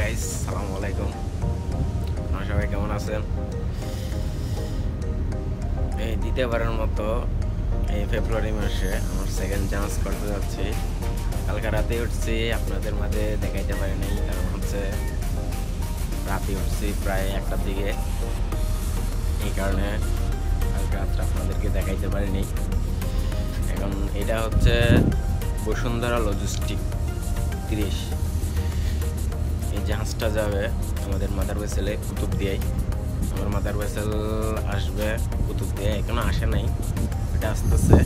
Guys, সালামু আলাইকুম। আপনারা সবাই কেমন আছেন? এই দ্বিতীয়বারের মতো এই ফেব্রুয়ারি মাসে আমার সেকেন্ড চান্স করতে যাচ্ছি। কালকে রাতে উঠছি, আপনাদের মাঝে দেখাইতে পারি নাই, কারণ হচ্ছে রাতে উঠছি প্রায় 1টার দিকে। এই কারণে কালকে রাত্রে আপনাদেরকে দেখাইতে পারিনি। এখন এটা হচ্ছে বসুন্ধরা লজিস্টিক 30। এই জাহাজটা যাবে আমাদের মাদার ভেসেলে কুতুবদিয়ায়। আমার মাদার ভেসেল আসবে কুতুবদিয়ায়, এখনো আসে নাই, এটা আসতেছে।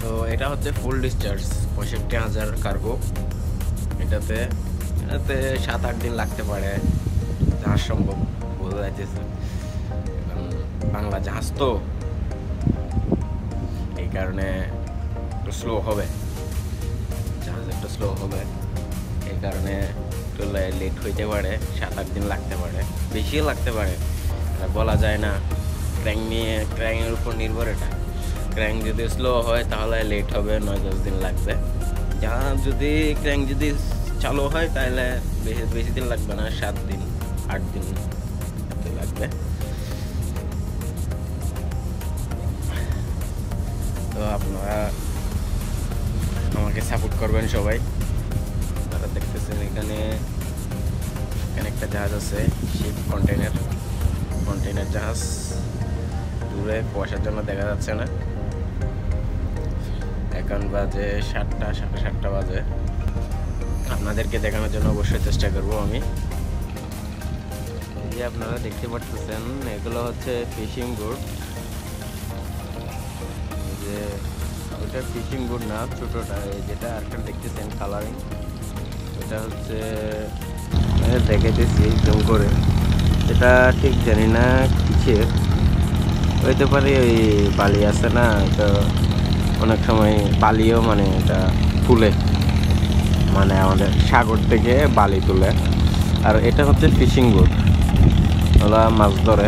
তো এটা হচ্ছে ফুল ডিসচার্জ 65,000 কার্গো। এটাতে 7-8 দিন লাগতে পারে, জাহাজ সম্ভব বোঝা যাইতেছে। বাংলা জাহাজ তো, এই কারণে একটু স্লো হবে, জাহাজ একটু স্লো হবে, এই কারণে একটু লেট হইতে পারে, 7-8 দিন লাগতে পারে, বেশিও লাগতে পারে, বলা যায় না। ক্র্যাংয়ের উপর নির্ভর। এটা ক্র্যাং যদি স্লো হয় তাহলে লেট হবে, 9-10 দিন লাগবে। জাহাজ যদি ক্র্যাং যদি চালু হয় তাহলে বেশি দিন লাগবে না, 7 দিন 8 দিন লাগবে। তো আপনারা আমাকে সাপোর্ট করবেন সবাই। আপনারা দেখতেছেন এখানে একটা জাহাজ আছে, শিপ কন্টেইনার জাহাজ। দূরে কুয়াশার জন্য দেখা যাচ্ছে না। এখন বাজে 7টা, 7:30 বাজে। আপনাদেরকে দেখানোর জন্য অবশ্যই চেষ্টা করব আমি। এই যে আপনারা দেখতে পাচ্ছেন, এগুলো হচ্ছে ফিশিং বোট। যে ওটা ফিশিং বোট না, ছোটটা, যেটা আরেকটা দেখতেছেন কালারিং, এটা হচ্ছে দেখাইতেছি জুম করে। এটা ঠিক জানি না কিসের, হইতে পারে ওই বালি আছে না, এটা অনেক সময় বালিও মানে এটা তুলে, মানে আমাদের সাগর থেকে বালি তুলে। আর এটা হচ্ছে ফিশিং বোট, ওরা মাছ ধরে।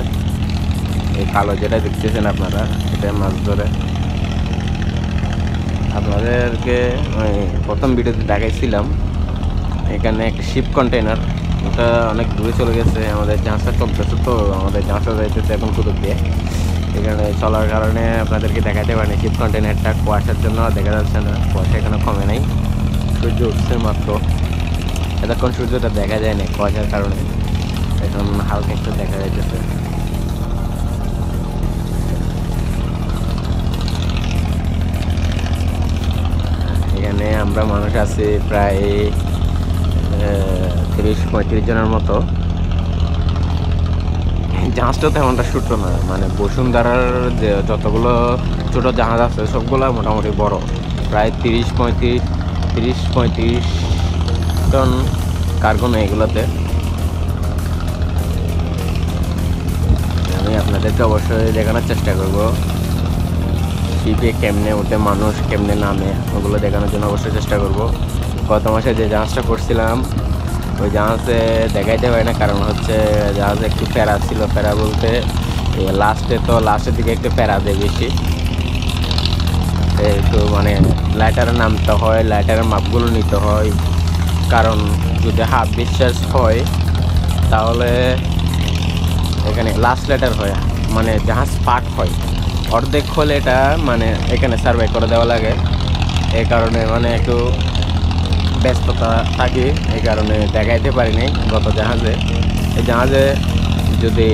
এই কালো যেটা দেখতেছেন আপনারা, এটা মাছ ধরে। আপনাদেরকে প্রথম ভিডিওতে দেখাইছিলাম এখানে একটা শিপ কন্টেইনার, ওটা অনেক দূরে চলে গেছে। আমাদের জাহাজটা চলতেছে, তো আমাদের জাহাজটা যাইতেছে এখন কুতুব দিয়ে। এখানে চলার কারণে আপনাদেরকে দেখাতে পারিনি শিপ কন্টেইনারটা, কুয়াশার জন্য দেখা যাচ্ছে না, কুয়াশা এখানে কমে নাই, সূর্য উঠছে মাত্র। এতক্ষণ সূর্যটা দেখা যায় না কুয়াশার কারণে, এখন হালকা একটু দেখা যাইতেছে। এখানে আমরা মানুষ আছি প্রায় 30-35 জনের মতো। জাহাজটা তেমনটা ছোট না, মানে বসুন্ধরার যে যতগুলো ছোট জাহাজ আছে সবগুলো মোটামুটি বড়, প্রায় 30-35 টন কার্গো নেই এগুলোতে। আমি আপনাদেরকে অবশ্যই দেখানোর চেষ্টা করব শিপে কেমনে ওঠে মানুষ, কেমনে নামে, ওগুলো দেখানোর জন্য অবশ্যই চেষ্টা করব। গত মাসে যে জাহাজটা করছিলাম ওই জাহাজে দেখাইতে পারি না, কারণ হচ্ছে জাহাজে একটু প্যারা ছিল। প্যারা বলতে লাস্টের দিকে একটু প্যারা দেয় বেশি, একটু মানে লাইটারে নামতে হয়, লাইটারের মাপগুলো নিতে হয়। কারণ যদি হাফ ডিসচার্জ হয় তাহলে এখানে লাস্ট লাইটার হয়, মানে জাহাজ পার্ট হয়, অর্ধেক হলে এটা মানে এখানে সার্ভে করে দেওয়া লাগে। এই কারণে মানে একটু ব্যস্ততা থাকে, এই কারণে দেখাইতে পারিনি গত জাহাজে। এই জাহাজে যদি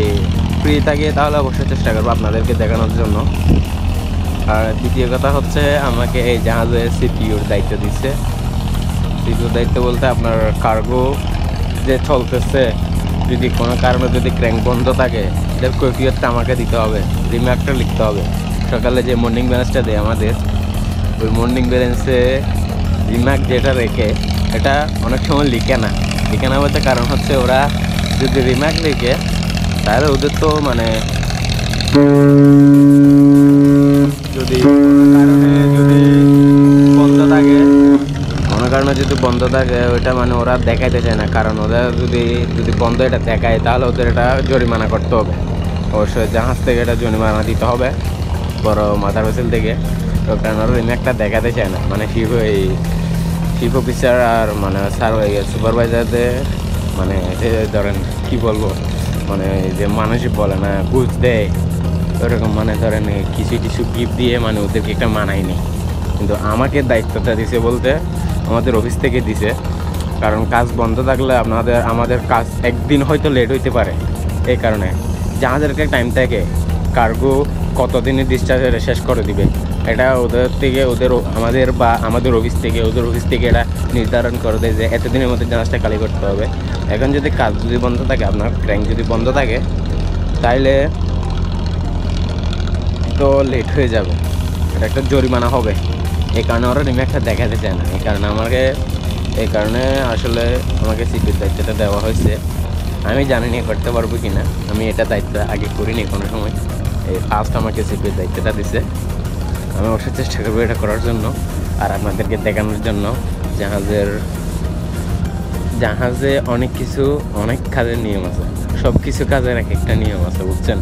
ফ্রি থাকে তাহলে অবশ্যই চেষ্টা করবো আপনাদেরকে দেখানোর জন্য। আর দ্বিতীয় কথা হচ্ছে, আমাকে এই জাহাজে সিপিউর দায়িত্ব দিচ্ছে। সিপিউর দায়িত্ব বলতে আপনার কার্গো যে চলতেছে, যদি কোনো কারণে যদি ক্র্যাঙ্ক বন্ধ থাকে এটার কৈফিয়তটা আমাকে দিতে হবে, রিমার্কটা লিখতে হবে। সকালে যে মর্নিং ব্যালেন্সটা দেয় আমাদের, ওই মর্নিং ব্যালেন্সে রিমার্ক যেটা রেখে, এটা অনেক সময় লিখে না বলতে কারণ হচ্ছে ওরা যদি রিমার্ক লিখে তাহলে ওদের তো মানে যদি বন্ধ থাকে ওইটা মানে ওরা দেখাইতে চায় না, কারণ ওদের যদি বন্ধ এটা দেখায় তাহলে ওদের এটা জরিমানা করতে হবে। অবশ্যই জাহাজ থেকে এটা জরিমানা দিতে হবে, বড় মাদার ভেসেল থেকে। তো কারণ ওরা রিমার্কটা দেখাতে চায় না, মানে চিফ অফিসার আর মানে সুপারভাইজারদের মানে ধরেন কি বলবো, মানে যে মানুষ বলে না ঘুষ দেয়, ওরকম মানে ধরেন কিছু কিছু গিফট দিয়ে মানে ওদেরকে একটা মানায়নি। কিন্তু আমাকে দায়িত্বটা দিছে বলতে আমাদের অফিস থেকে দিছে, কারণ কাজ বন্ধ থাকলে আমাদের কাজ একদিন হয়তো লেট হইতে পারে। এই কারণে জাহাজেরকে টাইম থাকে কার্গো কতদিনে ডিসচার্জ শেষ করে দিবে, এটা ওদের থেকে আমাদের অফিস থেকে এটা নির্ধারণ করে দেয় যে এতদিনের মধ্যে জাহাজটা খালি করতে হবে। এখন যদি কাজ যদি বন্ধ থাকে, আপনার ক্র্যাঙ্ক যদি বন্ধ থাকে, তাইলে তো লেট হয়ে যাবে, এটা একটা জরিমানা হবে। এই কারণে ওরা রিম্যাকটা দেখাতে চায় না। এই কারণে আসলে আমাকে সিপির দায়িত্বটা দেওয়া হয়েছে। আমি জানি না করতে পারবো কি না, আমি এটা দায়িত্ব আগে করিনি কোনো সময়, এই ফার্স্ট আমাকে সিপির দায়িত্বটা দিছে। আমি অবশ্যই চেষ্টা করবো এটা করার জন্য আর আপনাদেরকে দেখানোর জন্য। জাহাজে অনেক কাজের নিয়ম আছে, সব কিছু কাজের এক একটা নিয়ম আছে, বুঝছেন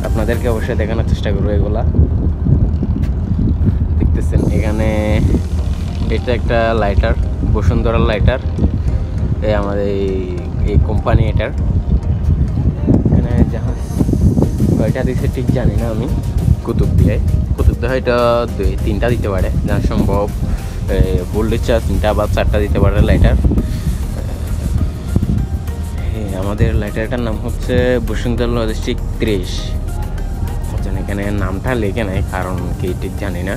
আপনাদেরকে অবশ্যই দেখানোর চেষ্টা করবো। এগুলা দেখতেছেন এখানে, এটা একটা লাইটার, বসুন্ধরার লাইটার, আমাদের এই কোম্পানি এটার। এখানে জাহাজ কয়টা দিচ্ছে ঠিক জানি না আমি, কুতুবদিয়ায় হয়তো 2-3টা দিতে পারে, যা সম্ভব ভোল্টেজটা 3টা বা 4টা দিতে পারে লাইটার। আমাদের লাইটারটার নাম হচ্ছে বসুন্ধরা লজিস্টিক 30। এখানে নামটা লেখে নাই, কারণ কি ঠিক জানি না।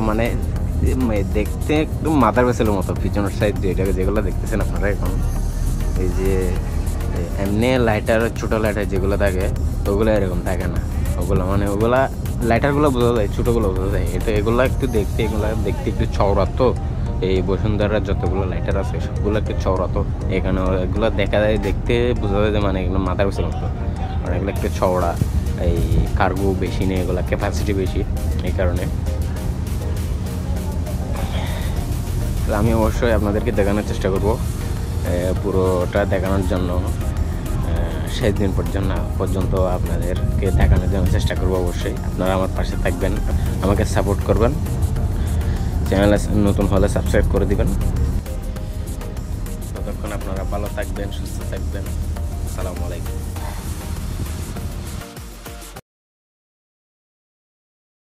মানে দেখতে একদম মাথার বেসেলের মতো পিছনের সাইড যেগুলো দেখতেছেন আপনারা এখন, এই যে এমনি লাইটার ছোটো লাইটার যেগুলো থাকে ওগুলো এরকম থাকে না। ওগুলা লাইটারগুলো বোঝা যায়, ছোটোগুলো বোঝা যায়। এগুলো একটু দেখতে একটু চওড়া তো। এই বসুন্ধরার যতগুলো লাইটার আছে সবগুলো একটু চওড়া তো, এখানে এগুলো দেখা যায়, দেখতে বোঝা যায় যে মানে এগুলো মাথার বেসের মতো, মানে এগুলো একটু চওড়া। এই কার্গো বেশি নেই, এগুলো ক্যাপাসিটি বেশি, এই কারণে। আমি অবশ্যই আপনাদেরকে দেখানোর চেষ্টা করব, পুরোটা দেখানোর জন্য শেষ দিন পর্যন্ত আপনাদেরকে দেখানোর জন্য চেষ্টা করব। অবশ্যই আপনারা আমার পাশে থাকবেন, আমাকে সাপোর্ট করবেন, চ্যানেলে নতুন হলে সাবস্ক্রাইব করে দিবেন। ততক্ষণ আপনারা ভালো থাকবেন, সুস্থ থাকবেন। আসসালামু আলাইকুম।